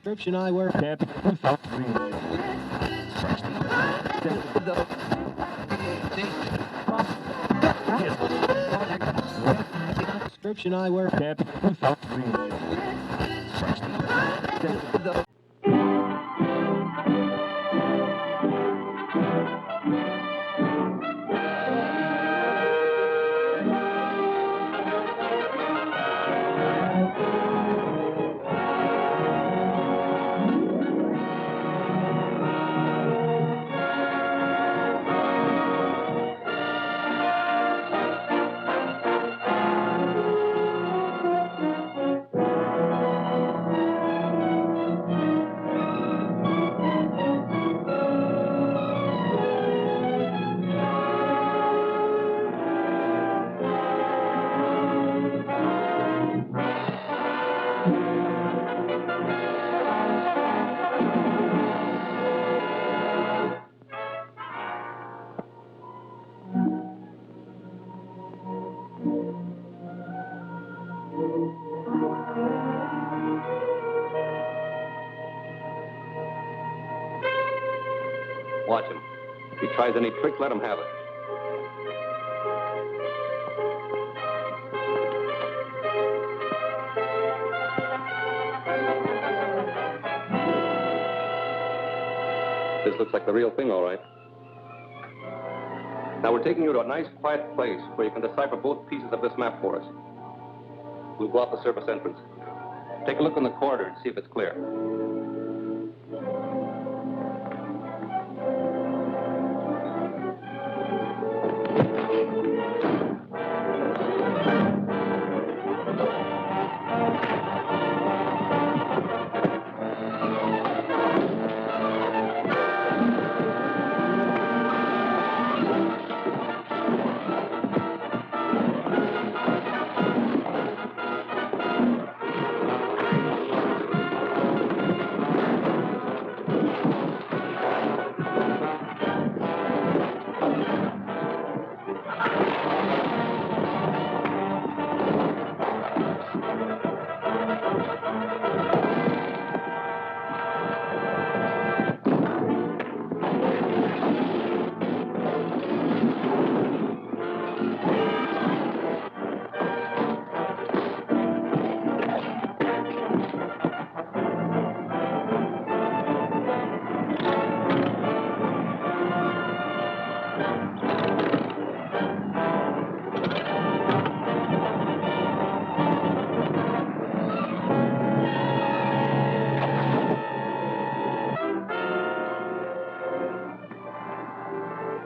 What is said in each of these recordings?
Description I wear. Description I wear. Watch him. If he tries any trick, let him have it. This looks like the real thing, all right. Now we're taking you to a nice, quiet place where you can decipher both pieces of this map for us. We'll go out the surface entrance. Take a look in the corridor and see if it's clear.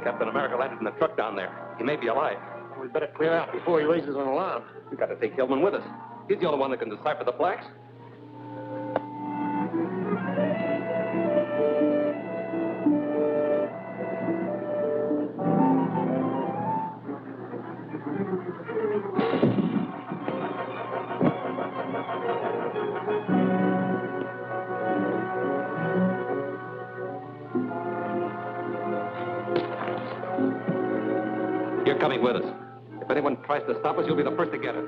Captain America landed in the truck down there. He may be alive. We'd better clear out before he raises an alarm. We've got to take Hillman with us. He's the only one that can decipher the blacks. You're coming with us. If anyone tries to stop us, you'll be the first to get it.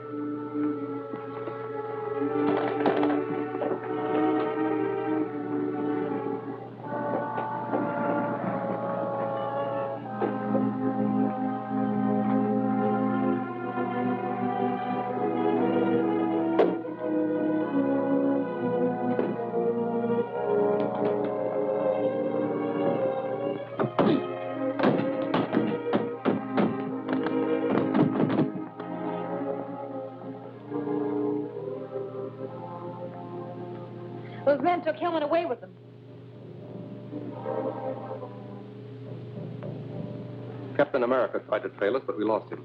Those men took Hillman away with them. Captain America tried to trail us, but we lost him.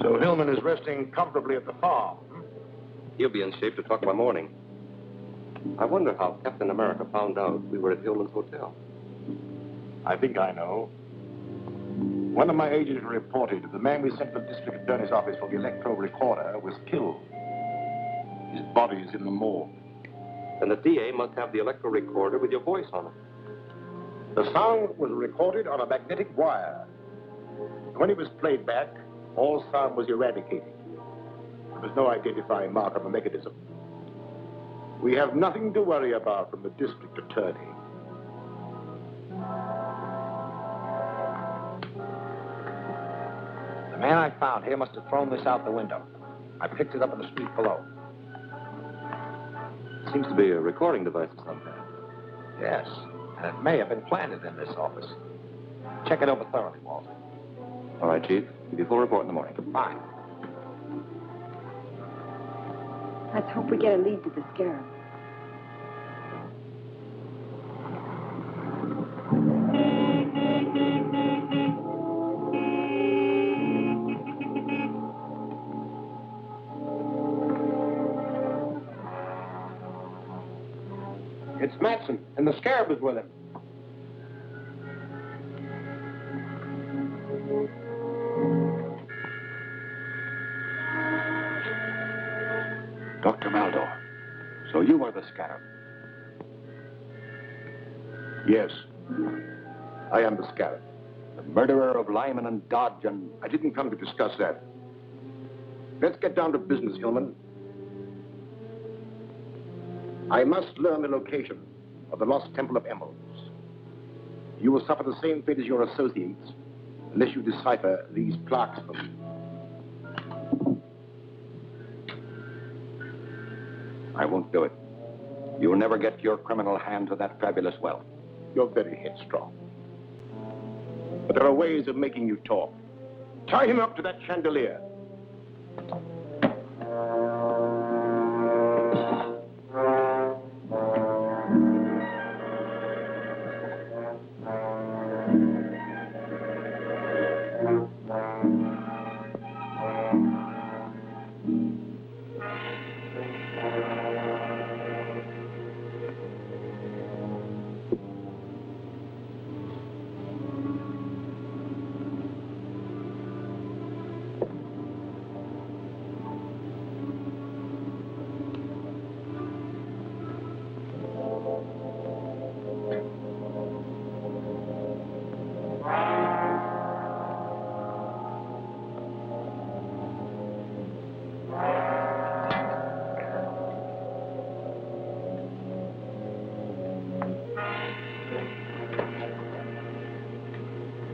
So Hillman is resting comfortably at the farm. He'll be in shape to talk by morning. I wonder how Captain America found out we were at Hillman's hotel. I think I know. One of my agents reported the man we sent to the district attorney's office for the electro recorder was killed. His body is in the morgue. And the DA must have the electro recorder with your voice on it. The sound was recorded on a magnetic wire. When it was played back, all sound was eradicated. There was no identifying mark of a mechanism. We have nothing to worry about from the district attorney. The man I found here must have thrown this out the window. I picked it up in the street below. Seems to be a recording device of some kind. Yes, and it may have been planted in this office. Check it over thoroughly, Walter. All right, Chief. Give you a full report in the morning. Fine. Let's hope we get a lead to the Scarab. It's Matson, and the Scarab is with him. Dr. Maldor, so you are the Scarab? Yes, I am the Scarab. The murderer of Lyman and Dodge, and I didn't come to discuss that. Let's get down to business, Hillman. I must learn the location of the lost Temple of Emeralds. You will suffer the same fate as your associates unless you decipher these plaques for me. I won't do it. You'll never get your criminal hand to that fabulous well. You're very headstrong. But there are ways of making you talk. Tie him up to that chandelier.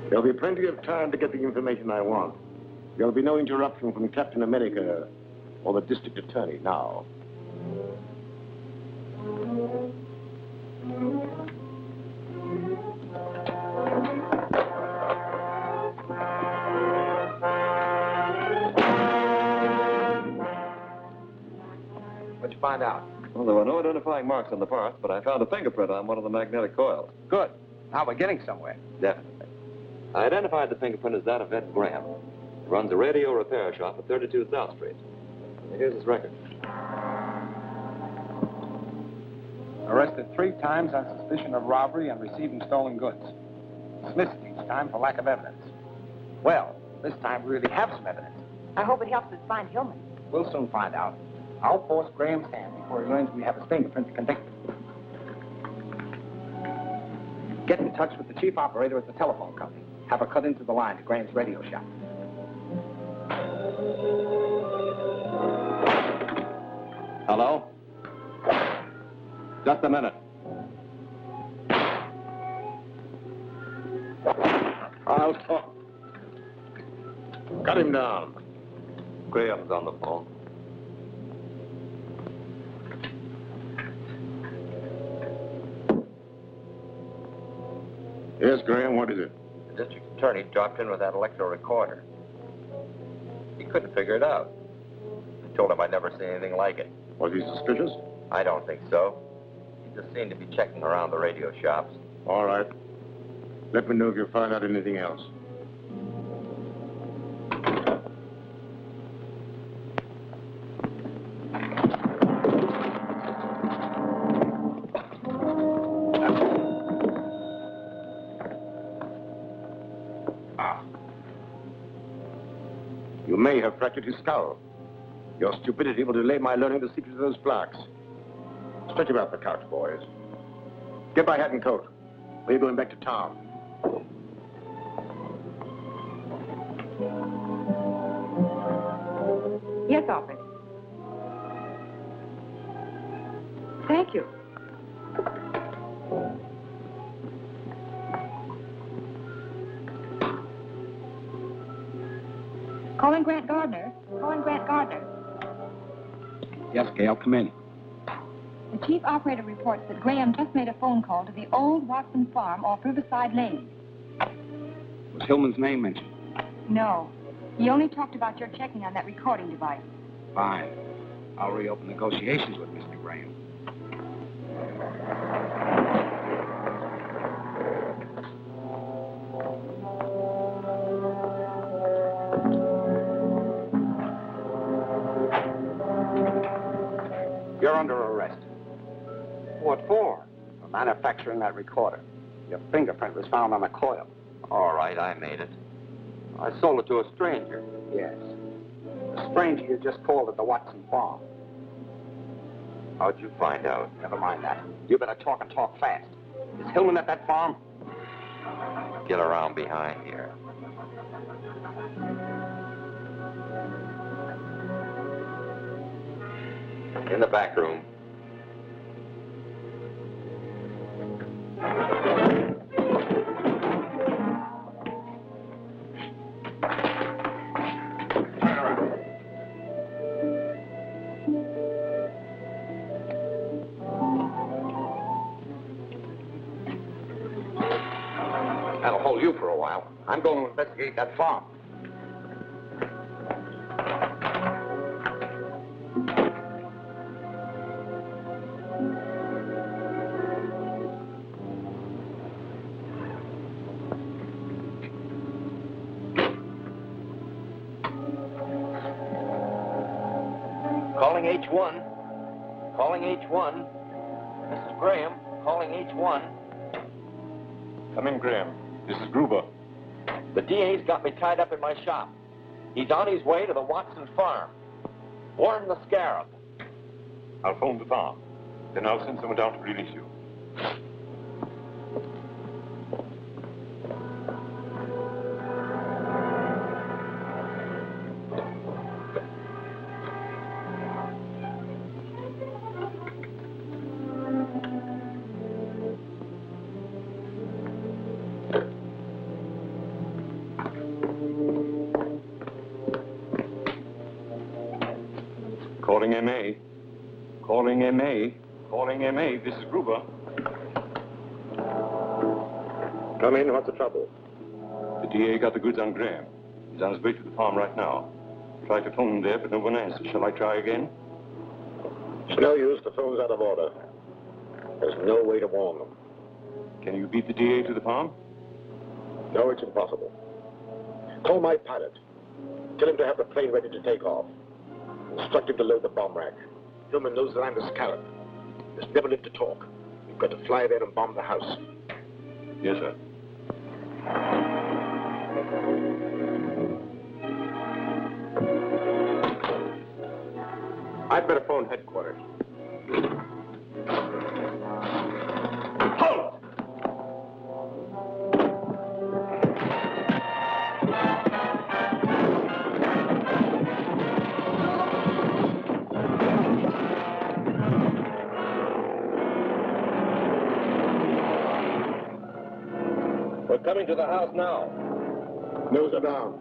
There'll be plenty of time to get the information I want. There'll be no interruption from Captain America or the district attorney now. What'd you find out? Well, there were no identifying marks on the parts, but I found a fingerprint on one of the magnetic coils. Good. Now we're getting somewhere. Definitely. I identified the fingerprint as that of Ed Graham. He runs a radio repair shop at 32 South Street. Here's his record. Arrested 3 times on suspicion of robbery and receiving stolen goods. Dismissed each time for lack of evidence. Well, this time we really have some evidence. I hope it helps us find Hillman. We'll soon find out. I'll force Graham's hand before he learns we have his fingerprint to convict him. Get in touch with the chief operator at the telephone company. Have her cut into the line to Graham's radio shop. Hello? Just a minute. I'll talk. Cut him down. Graham's on the phone. Yes, Graham, what is it? The district attorney dropped in with that electro recorder. He couldn't figure it out. I told him I'd never seen anything like it. Was he suspicious? I don't think so. He just seemed to be checking around the radio shops. All right. Let me know if you find out anything else. You may have fractured his skull. Your stupidity will delay my learning the secret of those plaques. Stretch about the couch, boys. Get my hat and coat. We're going back to town. Yes, Alfred. Thank you. Calling Grant Gardner. Calling Grant Gardner. Yes, Gail, come in. The chief operator reports that Graham just made a phone call to the old Watson farm off Riverside Lane. Was Hillman's name mentioned? No. He only talked about your checking on that recording device. Fine. I'll reopen negotiations with Mr. Graham. You're under arrest. What for? For manufacturing that recorder. Your fingerprint was found on the coil. All right, I made it. I sold it to a stranger. Yes. The stranger you just called at the Watson farm. How'd you find out? Never mind that. You better talk and talk fast. Is Hillman at that farm? Get around behind here. In the back room. That'll hold you for a while. I'm going to investigate that farm. Calling H1. Calling H1. Mrs. Graham, calling H1. Come in, Graham. This is Gruber. The DA's got me tied up in my shop. He's on his way to the Watson farm. Warn the Scarab. I'll phone the farm. Then I'll send someone down to release you. Calling MA. Calling MA. Calling MA. This is Gruber. Come in. What's the trouble? The DA got the goods on Graham. He's on his way to the farm right now. Tried to phone him there, but no one answers. Shall I try again? It's no use. The phone's out of order. There's no way to warn them. Can you beat the DA to the farm? No, it's impossible. Call my pilot. Tell him to have the plane ready to take off. Instruct him to load the bomb rack. Hillman knows that I'm the Scarab. There's never lived to talk. We've got to fly there and bomb the house. Yes, sir. I'd better phone headquarters. Halt! We're coming to the house now. Nose are down.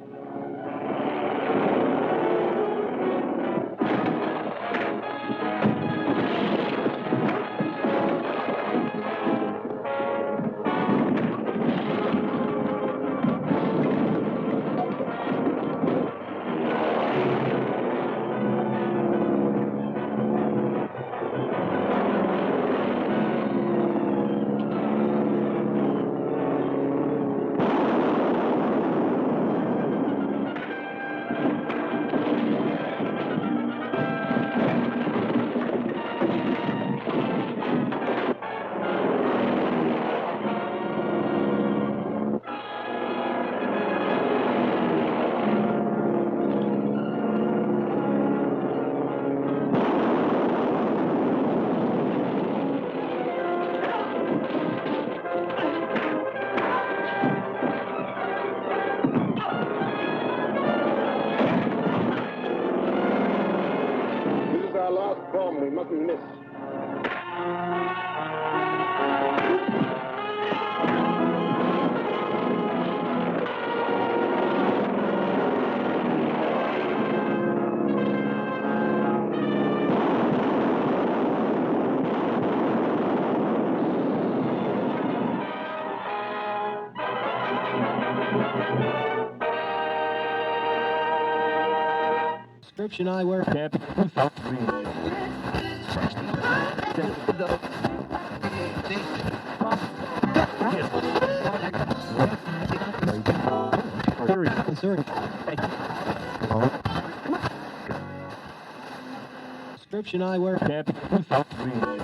This is our last bomb. We mustn't miss. Prescription eyewear. Prescription eyewear.